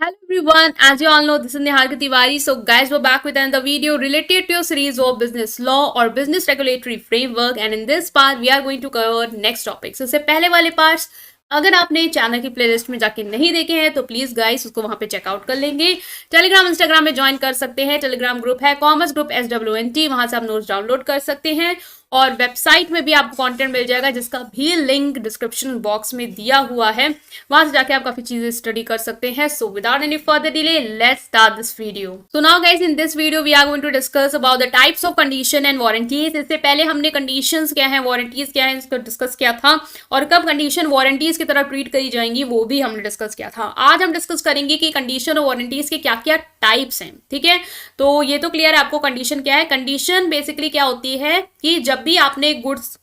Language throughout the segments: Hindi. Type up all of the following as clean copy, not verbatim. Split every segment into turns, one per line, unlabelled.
Hello everyone, as you all know, this is Niharika Tiwari. So guys, we're back with another video related to your series of business law or business regulatory framework, and in this part we are going to cover next topic. So इससे पहले वाले पार्ट्स अगर आपने चैनल की प्लेलिस्ट में जाके नहीं देखे हैं तो प्लीज गाइस उसको वहां पे चेकआउट कर लेंगे। टेलीग्राम इंस्टाग्राम में ज्वाइन कर सकते हैं। टेलीग्राम ग्रुप है कॉमर्स ग्रुप SWNT, वहां से आप नोट्स डाउनलोड कर सकते हैं और वेबसाइट में भी आपको कंटेंट मिल जाएगा जिसका भी लिंक डिस्क्रिप्शन बॉक्स में दिया हुआ है, वहां से जाके आप काफी चीजें स्टडी कर सकते हैं। So without any further delay let's start this video. So now guys, in this video we are going to discuss about the types of condition and warranties. इससे पहले हमने कंडीशंस क्या है, वारंटीज क्या है, इसको डिस्कस किया था और कब कंडीशन वारंटीज की तरह ट्रीट करी जाएंगी वो भी हमने डिस्कस किया था। आज हम डिस्कस करेंगे कि कंडीशन और वारंटीज के क्या क्या टाइप्स हैं। ठीक है, तो ये तो क्लियर है आपको कंडीशन क्या है। कंडीशन बेसिकली क्या होती है कि जब भी आपने गुड्स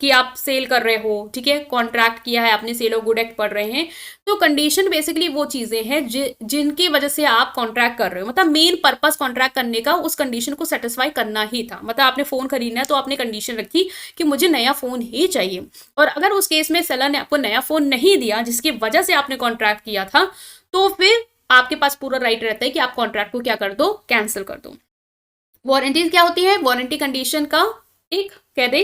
कि आप सेल कर रहे हो, ठीक है, कॉन्ट्रैक्ट किया है आपने, सेल ऑफ गुड एक्ट पढ़ रहे हैं, तो कंडीशन बेसिकली वो चीजें हैं जिनकी वजह से आप कॉन्ट्रैक्ट कर रहे हो। मतलब मेन पर्पस कॉन्ट्रैक्ट करने का उस कंडीशन को सेटिस्फाई करना ही था। मतलब आपने फोन खरीदना है तो आपने कंडीशन रखी कि मुझे नया फोन ही चाहिए, और अगर उस केस में सेलर ने आपको नया फोन नहीं दिया जिसकी वजह से आपने कॉन्ट्रैक्ट किया था, तो फिर आपके पास पूरा राइट रहता है कि आप कॉन्ट्रैक्ट को क्या कर दो, कैंसिल कर दो। वारंटी क्या होती है? वारंटी कंडीशन का एक कह दे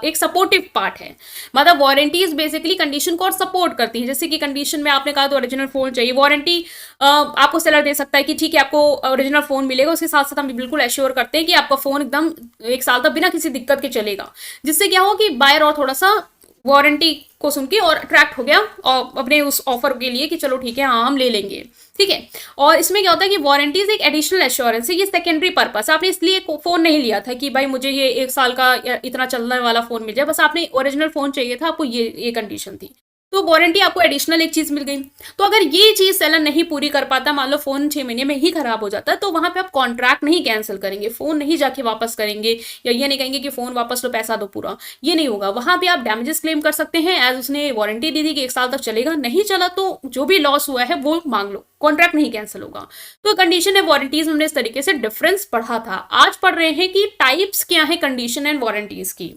एक सपोर्टिव पार्ट है। मतलब वारंटीज बेसिकली कंडीशन को और सपोर्ट करती है। जैसे कि कंडीशन में आपने कहा तो ओरिजिनल फोन चाहिए, वारंटी आपको सेलर दे सकता है कि ठीक है आपको ओरिजिनल फोन मिलेगा, उसके साथ साथ हम बिल्कुल एश्योर करते हैं कि आपका फोन एकदम 1 साल तक बिना किसी दिक्कत के चलेगा। जिससे क्या हो कि बायर और थोड़ा सा वारंटी को सुन के और अट्रैक्ट हो गया और अपने उस ऑफर के लिए कि चलो ठीक है, हाँ हम ले लेंगे। ठीक है, और इसमें क्या होता है कि वारंटीज एक एडिशनल एश्योरेंस है, ये सेकेंडरी पर्पस। आपने इसलिए फोन नहीं लिया था कि भाई मुझे ये 1 साल का इतना चलने वाला फोन मिल जाए, बस आपने ओरिजिनल फोन चाहिए था, आपको ये कंडीशन थी, तो वारंटी आपको एडिशनल एक चीज मिल गई। तो अगर ये चीज सेलर नहीं पूरी कर पाता, मान लो फोन 6 महीने में ही खराब हो जाता है, तो वहां पे आप कॉन्ट्रैक्ट नहीं कैंसिल करेंगे, फोन नहीं जाके वापस करेंगे, या ये नहीं कहेंगे कि फोन वापस लो पैसा दो पूरा, ये नहीं होगा। वहां पे आप डैमेजेस क्लेम कर सकते हैं, एज उसने वारंटी दी थी कि 1 साल तक चलेगा, नहीं चला तो जो भी लॉस हुआ है वो मांग लो, कॉन्ट्रैक्ट नहीं कैंसिल होगा। तो कंडीशन है वारंटीज हमने इस तरीके से डिफरेंस पढ़ा था। आज पढ़ रहे हैं कि टाइप्स क्या है कंडीशन एंड वारंटीज की।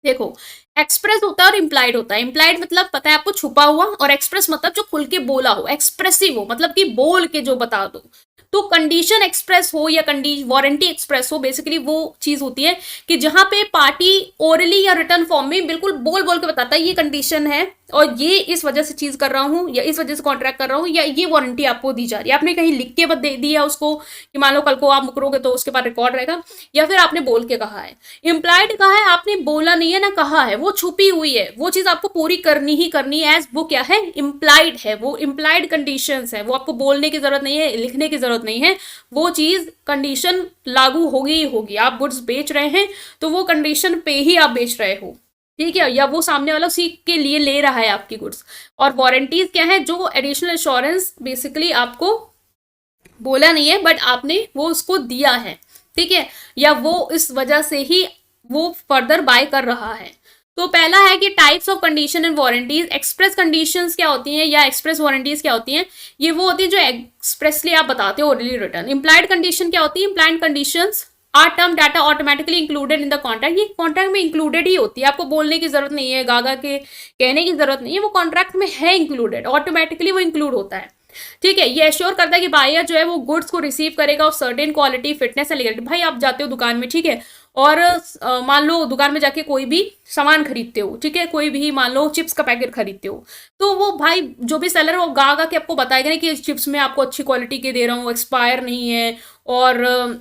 देखो, एक्सप्रेस होता है और इम्प्लाइड होता है। इम्प्लाइड मतलब पता है आपको, छुपा हुआ, और एक्सप्रेस मतलब जो खुल के बोला हो, एक्सप्रेसिव हो, मतलब कि बोल के जो बता दो। तो कंडीशन एक्सप्रेस हो या वारंटी एक्सप्रेस हो, बेसिकली वो चीज होती है कि जहां पे पार्टी ओरली या रिटर्न फॉर्म में बिल्कुल बोल बोल के बताता है ये कंडीशन है और ये इस वजह से चीज कर रहा हूं, या इस वजह से कॉन्ट्रैक्ट कर रहा हूं, या ये वारंटी आपको दी जा रही है। आपने कहीं लिख के दे दिया उसको कि मान लो कल को आप मुकरोगे तो उसके बाद रिकॉर्ड रहेगा, या फिर आपने बोल के कहा है। इम्प्लाइड कहा है, आपने बोला नहीं है ना कहा है, वो छुपी हुई है, वो चीज आपको पूरी करनी ही करनी है, एज वो क्या है, इम्प्लाइड है, वो इम्प्लाइड कंडीशंस है, वो आपको बोलने की जरूरत नहीं है, लिखने की जरूरत नहीं है, वो चीज कंडीशन लागू होगी ही होगी। आप गुड्स बेच रहे हैं तो वो कंडीशन पे ही आप बेच रहे हो, ठीक है, या वो सामने वाला उसी के लिए ले रहा है आपकी गुड्स। और वारंटीज क्या है, जो एडिशनल इंश्योरेंस बेसिकली आपको बोला नहीं है बट आपने वो उसको दिया है, ठीक है, या वो इस वजह से ही वो फर्दर बाय कर रहा है। तो पहला है कि types of condition and warranties. Express conditions क्या होती हैं या एक्सप्रेस वारंटीज क्या होती हैं, ये वो होती है जो एक्सप्रेसली आप बताते हो, ओरली रिटर्न। इम्प्लाइड कंडीशन क्या होती है, implied conditions are term data automatically included in the contract. ये कॉन्ट्रैक्ट में इंक्लूडेड ही होती है, आपको बोलने की जरूरत नहीं है, गागा के कहने की जरूरत नहीं है, वो कॉन्ट्रैक्ट में है इंक्लूडेड, ऑटोमेटिकली वो इंक्लूड होता है। ठीक है, ये एश्योर करता है कि बायर जो है वो गुड्स को रिसीव करेगा of certain quality, fitness and legality. भाई आप जाते हो दुकान में, ठीक है, और मान लो दुकान में जाके कोई भी सामान खरीदते हो, ठीक है, कोई भी मान लो चिप्स का पैकेट खरीदते हो, तो वो भाई जो भी सेलर वो गा गा के आपको बताएगा ना कि इस चिप्स में आपको अच्छी क्वालिटी के दे रहा हूँ, एक्सपायर नहीं है, और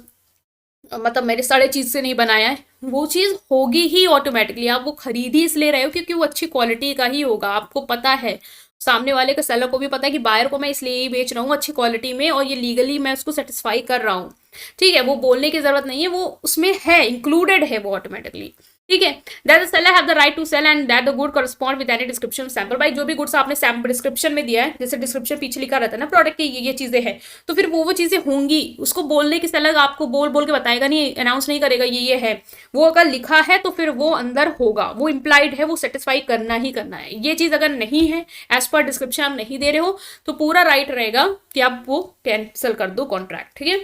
मतलब मेरे सारे चीज से नहीं बनाया है, वो चीज होगी ही ऑटोमेटिकली। आप वो खरीद ही इसलिए रहे हो क्योंकि वो अच्छी क्वालिटी का ही होगा, आपको पता है, सामने वाले के सेलर को भी पता है कि बायर को मैं इसलिए ही बेच रहा हूँ अच्छी क्वालिटी में, और ये लीगली मैं उसको सेटिस्फाई कर रहा हूँ। ठीक है, वो बोलने की जरूरत नहीं है, वो उसमें है, इंक्लूडेड है वो ऑटोमेटिकली। ठीक है, that the seller have the right to sell and that the good correspond with any description sample. भाई जो भी गुड्स आपने सैंपल डिस्क्रिप्शन में दिया है, जैसे डिस्क्रिप्शन पीछे लिखा रहता है ना प्रोडक्ट की ये चीजें हैं, तो फिर वो चीजें होंगी, उसको बोलने की सेलर आपको बोल बोल के बताएगा नहीं, अनाउंस नहीं करेगा ये है। वो अगर लिखा है तो फिर वो अंदर होगा, वो इम्प्लाइड है, वो सेटिस्फाई करना ही करना है। ये चीज अगर नहीं है, एज पर डिस्क्रिप्शन आप नहीं दे रहे हो, तो पूरा राइट रहेगा कि आप वो कैंसिल कर दो कॉन्ट्रैक्ट। ठीक है,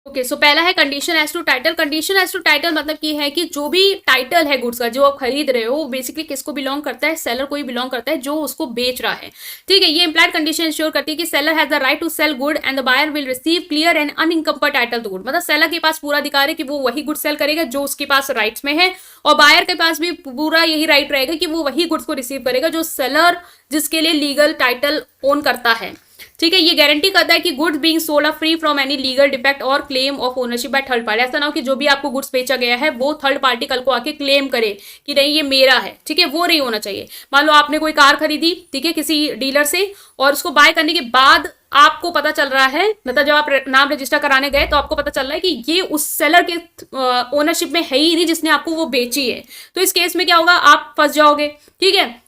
ओके सो पहला है condition as to title. Condition as to title मतलब कि है कि जो भी टाइटल है गुड्स का जो आप खरीद रहे हो वो बेसिकली किसको बिलोंग करता है, सेलर को ही बिलोंग करता है जो उसको बेच रहा है। ठीक है, ये इंप्लाइड कंडीशन इंश्योर करती है कि seller has the right to sell good and the buyer will receive clear and unencumbered title to good. मतलब सेलर के पास पूरा अधिकार है कि वो वही गुड सेल करेगा जो उसके पास राइट्स में है, और बायर के पास भी पूरा यही राइट रहेगा कि वो वही गुड्स को रिसीव करेगा जो सेलर जिसके लिए लीगल टाइटल ओन करता है। ठीक है, ये गारंटी करता है कि goods being sold are free from any legal defect और claim of ownership by third party. ऐसा ना हो कि जो भी आपको गुड्स बेचा गया है वो थर्ड पार्टी कल को आके क्लेम करे कि नहीं ये मेरा है। ठीक है, वो नहीं होना चाहिए। मान लो आपने कोई कार खरीदी, ठीक है, किसी डीलर से, और उसको बाय करने के बाद आपको पता चल रहा है, मतलब जब आप नाम रजिस्टर कराने गए तो आपको पता चल रहा है कि ये उस सेलर के ओनरशिप में है ही नहीं जिसने आपको वो बेची है। तो इस केस में क्या होगा, आप फंस जाओगे। ठीक है,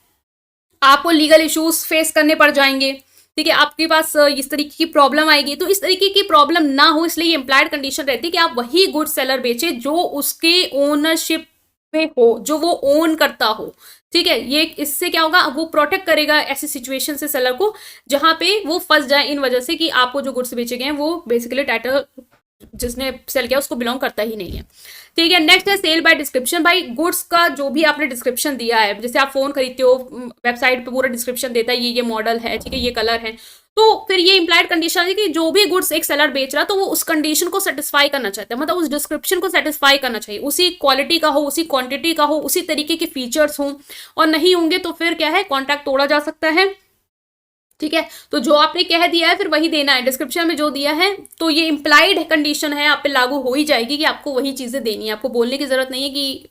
आपको लीगल इश्यूज फेस करने पड़ जाएंगे। ठीक है, आपके पास इस तरीके की प्रॉब्लम आएगी। तो इस तरीके की प्रॉब्लम ना हो इसलिए इंप्लाइड कंडीशन रहती है कि आप वही गुड सेलर बेचे जो उसके ओनरशिप में हो, जो वो ओन करता हो। ठीक है, ये इससे क्या होगा, वो प्रोटेक्ट करेगा ऐसी सिचुएशन से सेलर को जहां पे वो फंस जाए इन वजह से कि आपको जो गुड्स बेचे गए हैं वो बेसिकली टाइटल जिसने सेल किया उसको बिलोंग करता ही नहीं है। ठीक है, नेक्स्ट है सेल बाय डिस्क्रिप्शन। भाई गुड्स का जो भी आपने डिस्क्रिप्शन दिया है, जैसे आप फोन खरीदते हो वेबसाइट पे पूरा डिस्क्रिप्शन देता है, ये मॉडल है, ठीक है, ये कलर है, तो फिर ये इंप्लाइड कंडीशन है कि जो भी गुड्स एक सेलर बेच रहा है तो वो उस कंडीशन को सेटिस्फाई करना चाहता है, मतलब उस डिस्क्रिप्शन को सेटिस्फाई करना चाहिए, उसी क्वालिटी का हो, उसी क्वांटिटी का हो, उसी तरीके के फीचर्स हो, और नहीं होंगे तो फिर क्या है, कॉन्ट्रैक्ट तोड़ा जा सकता है। ठीक है, तो जो आपने कह दिया है फिर वही देना है, डिस्क्रिप्शन में जो दिया है तो ये इंप्लाइड कंडीशन है, आप पे लागू हो ही जाएगी कि आपको वही चीजें देनी है, आपको बोलने की जरूरत नहीं है कि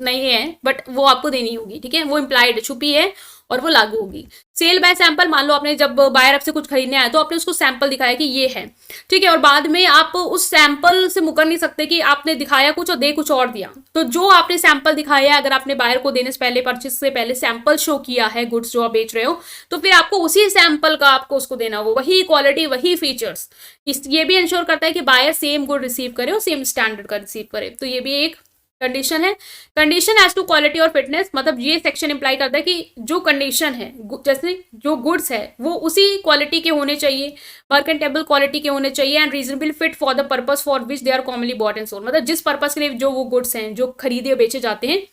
नहीं है, बट वो आपको देनी होगी। ठीक है, वो इंप्लाइड छुपी है और वो लागू होगी। सेल बाय सैंपल, मान लो आपने जब बायर आपसे कुछ खरीदने आया तो आपने उसको सैंपल दिखाया कि ये है, ठीक है, और बाद में आप उस सैंपल से मुकर नहीं सकते कि आपने दिखाया कुछ और दे कुछ और दिया। तो जो आपने सैंपल दिखाया है, अगर आपने बायर को देने से पहले, परचेस से पहले सैंपल शो किया है गुड्स जो आप बेच रहे हो, तो फिर आपको उसी सैंपल का आपको उसको देना हो, वही क्वालिटी, वही फीचर्स। ये भी इंश्योर करता है कि बायर सेम गुड रिसीव करे और सेम स्टैंडर्ड का रिसीव करे। तो ये भी एक कंडीशन है। कंडीशन एज टू क्वालिटी और फिटनेस, मतलब ये सेक्शन इंप्लाई करता है कि जो कंडीशन है, जैसे जो गुड्स है वो उसी क्वालिटी के होने चाहिए, मर्केंटेबल क्वालिटी के होने चाहिए, and reasonable fit for the purpose for which they are commonly bought and sold. मतलब जिस पर्पस के लिए जो वो गुड्स हैं जो खरीदे बेचे जाते हैं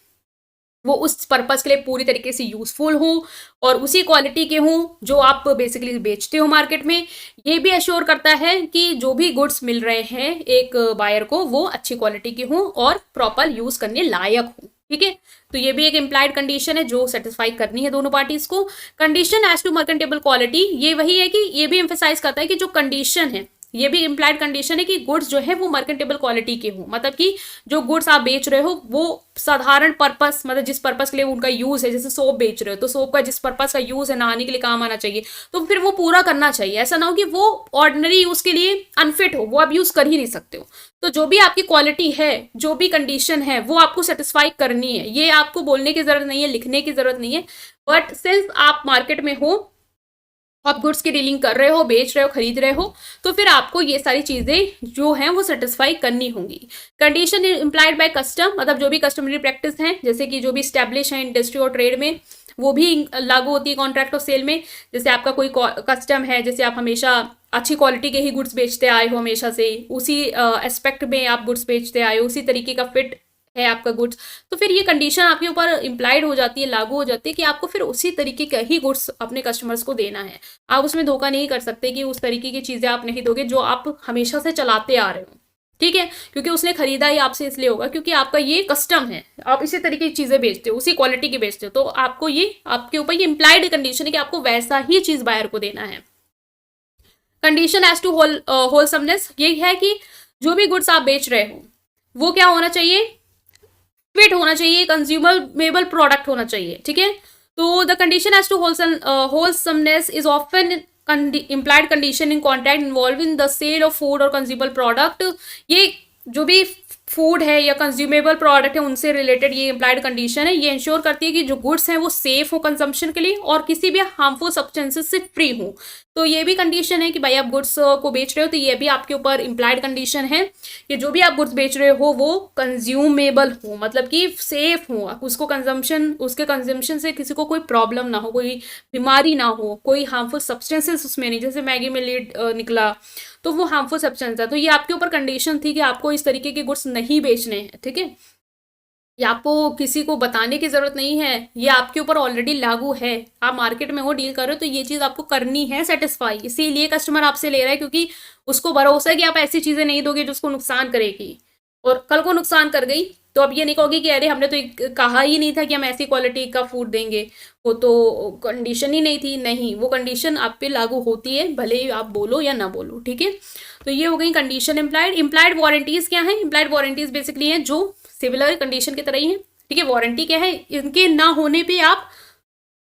वो उस पर्पस के लिए पूरी तरीके से यूजफुल हो और उसी क्वालिटी के हों जो आप बेसिकली बेचते हो मार्केट में। ये भी एश्योर करता है कि जो भी गुड्स मिल रहे हैं एक बायर को वो अच्छी क्वालिटी के हों और प्रॉपर यूज करने लायक हो। ठीक है, तो ये भी एक इम्प्लाइड कंडीशन है जो सेटिस्फाई करनी है दोनों पार्टीज को। कंडीशन एज टू मर्केंटेबल क्वालिटी, ये वही है कि ये भी एम्फेसाइज करता है कि जो कंडीशन है, ये भी इम्प्लाइड कंडीशन है कि गुड्स जो है वो मर्केंटेबल क्वालिटी के हो, मतलब कि जो गुड्स आप बेच रहे हो वो साधारण पर्पस, मतलब जिस पर्पस के लिए उनका यूज है, जैसे सोप बेच रहे हो तो सोप का जिस पर्पस का यूज है, नहाने के लिए काम आना चाहिए, तो फिर वो पूरा करना चाहिए। ऐसा ना हो कि वो ऑर्डिनरी यूज के लिए अनफिट हो, वो आप यूज कर ही नहीं सकते हो। तो जो भी आपकी क्वालिटी है, जो भी कंडीशन है, वो आपको सेटिस्फाई करनी है। ये आपको बोलने की जरूरत नहीं है, लिखने की जरूरत नहीं है, बट सिंस आप मार्केट में हो, आप गुड्स की डीलिंग कर रहे हो, बेच रहे हो, खरीद रहे हो, तो फिर आपको ये सारी चीजें जो हैं वो सेटिस्फाई करनी होंगी। कंडीशन इम्प्लाइड बाय कस्टम, मतलब जो भी कस्टमरी प्रैक्टिस हैं, जैसे कि जो भी स्टैब्लिश है इंडस्ट्री और ट्रेड में, वो भी लागू होती है कॉन्ट्रैक्ट और सेल में। जैसे आपका कोई कस्टम है, जैसे आप हमेशा अच्छी क्वालिटी के ही गुड्स बेचते आए हो, हमेशा से उसी एस्पेक्ट में आप गुड्स बेचते आए हो, उसी तरीके का फिट है आपका गुड्स, तो फिर ये कंडीशन आपके ऊपर इम्प्लाइड हो जाती है, लागू हो जाती है कि आपको फिर उसी तरीके का ही गुड्स अपने कस्टमर्स को देना है। आप उसमें धोखा नहीं कर सकते कि उस तरीके की चीज़ें आप नहीं दोगे जो आप हमेशा से चलाते आ रहे हो। ठीक है, क्योंकि उसने खरीदा ही आपसे इसलिए होगा क्योंकि आपका ये कस्टम है, आप इसी तरीके की चीज़ें बेचते हो, उसी क्वालिटी की बेचते हो, तो आपको ये आपके ऊपर ये इम्प्लाइड कंडीशन है कि आपको वैसा ही चीज़ बायर को देना है। कंडीशन एज टू होलसमनेस, ये है कि जो भी गुड्स आप बेच रहे हो वो क्या होना चाहिए, फिट होना चाहिए, कंज्यूमेबल प्रोडक्ट होना चाहिए। ठीक है, तो the condition as to wholesomeness is often implied condition in contract involving the sale of food और consumable product। ये जो भी फूड है या कंज्यूमेबल प्रोडक्ट है उनसे रिलेटेड ये इम्प्लाइड कंडीशन है। ये इंश्योर करती है कि जो गुड्स हैं वो सेफ हो कंजम्पशन के लिए और किसी भी हार्मफुल सब्सटेंसेस से फ्री हो। तो ये भी कंडीशन है कि भाई आप गुड्स को बेच रहे हो तो ये भी आपके ऊपर इम्प्लाइड कंडीशन है कि जो भी आप गुड्स बेच रहे हो वो कंज्यूमेबल हो, मतलब कि सेफ हो, उसको उसके कंजम्पशन से किसी को कोई प्रॉब्लम ना हो, कोई बीमारी ना हो, कोई हार्मफुल सब्सटेंसेस उसमें नहीं, जैसे मैगी में लीड निकला तो वो हार्मफुल सब्सटेंस है। तो ये आपके ऊपर कंडीशन थी कि आपको इस तरीके के गुड्स नहीं बेचने हैं, ठीक है। ये आपको किसी को बताने की जरूरत नहीं है, ये आपके ऊपर ऑलरेडी लागू है। आप मार्केट में हो, डील कर रहे हो, तो ये चीज आपको करनी है सेटिस्फाई। इसीलिए कस्टमर आपसे ले रहा है, क्योंकि उसको भरोसा है कि आप ऐसी चीजें नहीं दोगे जो उसको नुकसान करेगी, और कल को नुकसान कर गई तो अब ये नहीं कहोगे कि अरे हमने तो कहा ही नहीं था कि हम ऐसी क्वालिटी का फूड देंगे, वो तो कंडीशन ही नहीं थी। नहीं, वो कंडीशन आप पे लागू होती है, भले ही आप बोलो या ना बोलो, ठीक है। तो ये हो गई कंडीशन। इम्प्लाइड इम्प्लाइड वारंटीज क्या है? इम्प्लाइड वारंटीज बेसिकली हैं जो सिमिलर कंडीशन की तरह ही है, ठीक है। वारंटी क्या है? इनके ना होने पे आप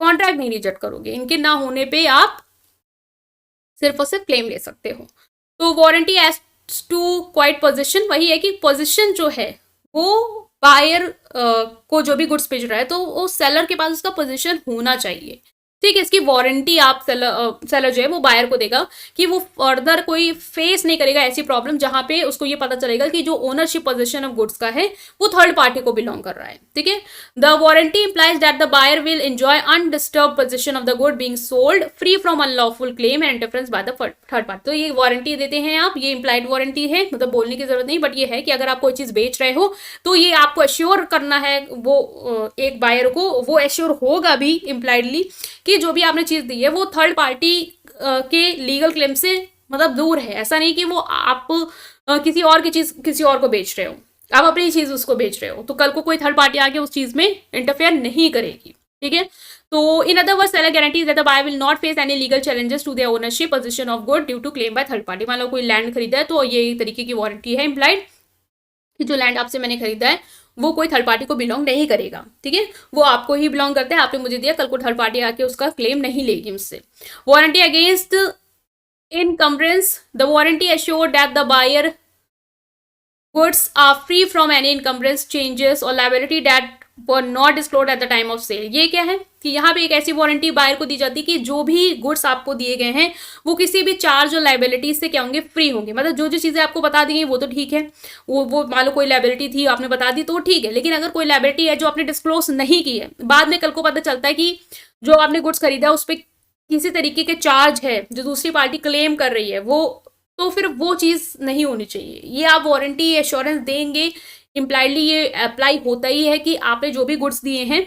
कॉन्ट्रैक्ट नहीं रिजेक्ट करोगे, इनके ना होने पे आप सिर्फ और सिर्फ क्लेम ले सकते हो। तो warranty as to quiet position, वही है कि पोजिशन जो है वो बायर को जो भी गुड्स बेच रहा है तो वो सेलर के पास उसका पोजिशन होना चाहिए, ठीक है। इसकी वारंटी आप सेलर जो है वो बायर को देगा कि वो फर्दर कोई फेस नहीं करेगा ऐसी प्रॉब्लम जहां पे उसको ये पता चलेगा कि जो ओनरशिप पोजीशन ऑफ गुड्स का है वो थर्ड पार्टी को बिलोंग कर रहा है, ठीक है। The warranty implies that the buyer will enjoy undisturb position of the good being sold free from unlawful claim and interference by the third party. तो ये वारंटी देते हैं आप, ये इंप्लाइड वारंटी है, मतलब बोलने की जरूरत नहीं, बट ये है कि अगर आप कोई चीज बेच रहे हो तो ये आपको एश्योर करना है, वो एक बायर को वो एश्योर होगा भी इम्प्लाइडली कि जो भी आपने चीज दी है वो थर्ड पार्टी के लीगल क्लेम से मतलब दूर है। ऐसा नहीं कि वो आप किसी और की चीज किसी और को बेच रहे हो, आप अपनी चीज उसको बेच रहे हो, तो कल को कोई थर्ड पार्टी आके उस चीज में इंटरफेयर नहीं करेगी, ठीक है। तो in other words seller guarantees that the buyer will not face any legal challenges to their ownership position of good due to claim by third party. मान लो कोई लैंड खरीदा है तो ये तरीके की वारंटी है इम्प्लाइड कि जो लैंड आपसे मैंने खरीदा है वो कोई थर्ड पार्टी को बिलोंग नहीं करेगा, ठीक है। वो आपको ही बिलोंग करता है, आपने मुझे दिया, कल को थर्ड पार्टी आके उसका क्लेम नहीं लेगी मुझसे। Warranty against encumbrance, the warranty assure that the buyer goods are free from any encumbrance changes और liability that were not disclosed at the time of sale. ये क्या है कि यहाँ पे एक ऐसी वारंटी बायर को दी जाती है कि जो भी गुड्स आपको दिए गए हैं वो किसी भी चार्ज और लायबिलिटीज से क्या होंगे, फ्री होंगे। मतलब जो जो चीजें आपको बता दी गई वो तो ठीक है, वो मान लो कोई लायबिलिटी थी आपने बता दी तो ठीक है, लेकिन अगर कोई लायबिलिटी है जो आपने डिस्क्लोज नहीं की है, बाद में कल को पता चलता है कि जो आपने गुड्स खरीदा उस पर किसी तरीके के चार्ज है जो दूसरी पार्टी क्लेम कर रही है, वो तो फिर वो चीज नहीं होनी चाहिए। ये आप वारंटी एश्योरेंस देंगे, इम्प्लाइडली ये अप्लाई होता ही है कि आपने जो भी गुड्स दिए हैं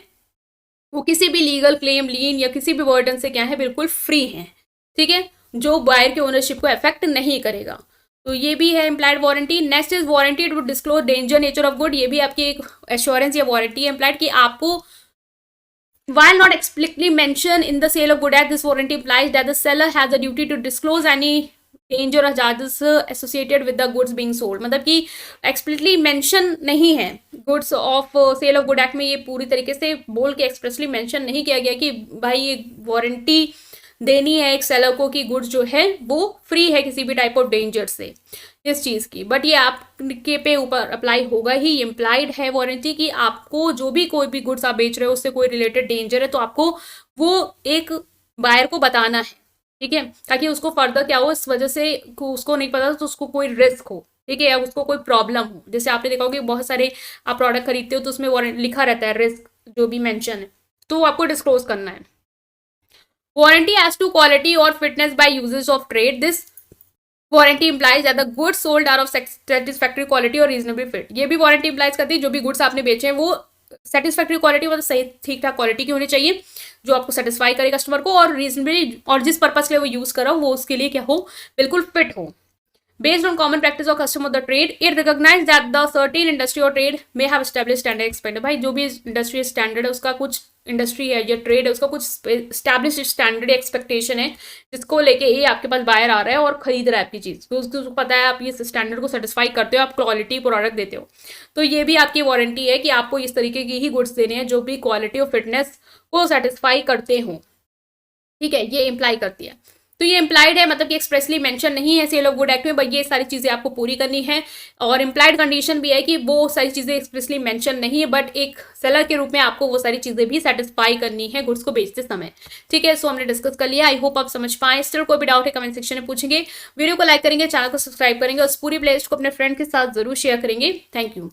वो किसी भी लीगल क्लेम, लीन या किसी भी बर्डन से क्या है, बिल्कुल फ्री हैं, ठीक है, जो बायर के ओनरशिप को अफेक्ट नहीं करेगा। तो ये भी है implied warranty. Next is warranty to disclose danger nature of good. ये भी आपकी एक एश्योरेंस या वारंटी है इम्प्लाइड कि आपको while not explicitly mentioned in the sale of good act, this warranty implies that the seller has a duty to disclose any danger or charges associated with the goods being sold। मतलब कि explicitly mention नहीं है goods of sale of good act में, ये पूरी तरीके से बोल के expressly mention नहीं किया गया कि भाई ये वारंटी देनी है एक सेलर को कि गुड्स जो है वो फ्री है किसी भी टाइप ऑफ डेंजर से इस चीज़ की। बट ये आपके पे ऊपर अप्लाई होगा ही, इम्प्लाइड है वारंटी कि आपको जो भी कोई भी गुड्स आप बेच रहे हो उससे कोई रिलेटेड डेंजर है तो आपको वो एक बायर को बताना है, ठीक है, ताकि उसको फर्दर क्या हो, इस वजह से उसको नहीं पता तो उसको कोई रिस्क हो, ठीक है, या उसको कोई प्रॉब्लम हो। जैसे आपने देखा होगा बहुत सारे आप प्रोडक्ट खरीदते हो तो उसमें लिखा रहता है रिस्क जो भी मेंशन है, तो आपको डिस्क्लोज करना है। वारंटी एज टू क्वालिटी और fitness by uses of trade, this warranty implies that the goods sold are of satisfactory quality और रीजनेबल फिट। ये भी वारंटी इंप्लाइज करती है जो भी गुड्स आपने बेचे हैं वो सेटिस्फैक्टरी क्वालिटी मतलब सही ठीक ठाक क्वालिटी की होनी चाहिए जो आपको सेटिस्फाई करे कस्टमर को, और रीजनेबली, और जिस पर्पज के लिए वो यूज करो वो उसके लिए क्या हो, बिल्कुल फिट हो। Based on common practice or custom of the trade, it recognizes that the certain industry or trade may have established standard expected। भाई जो भी इंडस्ट्री स्टैंडर्ड है उसका कुछ, इंडस्ट्री है या ट्रेड है उसका कुछ एस्टैब्लिश स्टैंडर्ड एक्सपेक्टेशन है जिसको लेके ये आपके पास बायर आ रहा है और खरीद रहा है आपकी चीज़, तो उसको पता है आप ये स्टैंडर्ड को सेटिस्फाई करते हो, आप क्वालिटी प्रोडक्ट देते हो। तो ये भी आपकी वारंटी है कि आपको इस तरीके की ही गुड्स देने हैं जो भी क्वालिटी और फिटनेस को सेटिस्फाई करते हो, ठीक है, ये इम्प्लाई करती है। तो ये इम्प्लाइड है मतलब कि एक्सप्रेसली मेंशन नहीं है सेल ऑफ गुड एक्ट में, बट ये सारी चीज़ें आपको पूरी करनी है। और इम्प्लाइड कंडीशन भी है कि वो सारी चीज़ें एक्सप्रेसली मेंशन नहीं है, बट एक सेलर के रूप में आपको वो सारी चीज़ें भी सेटिस्फाई करनी है गुड्स को बेचते समय, ठीक है। सो हमने डिस्कस कर लिया, आई होप आप समझ पाए। स्टिल कोई भी डाउट है कमेंट सेक्शन में पूछेंगे, वीडियो को लाइक करेंगे, चैनल को सब्सक्राइब करेंगे और पूरी प्लेलिस्ट को अपने फ्रेंड के साथ जरूर शेयर करेंगे। Thank you.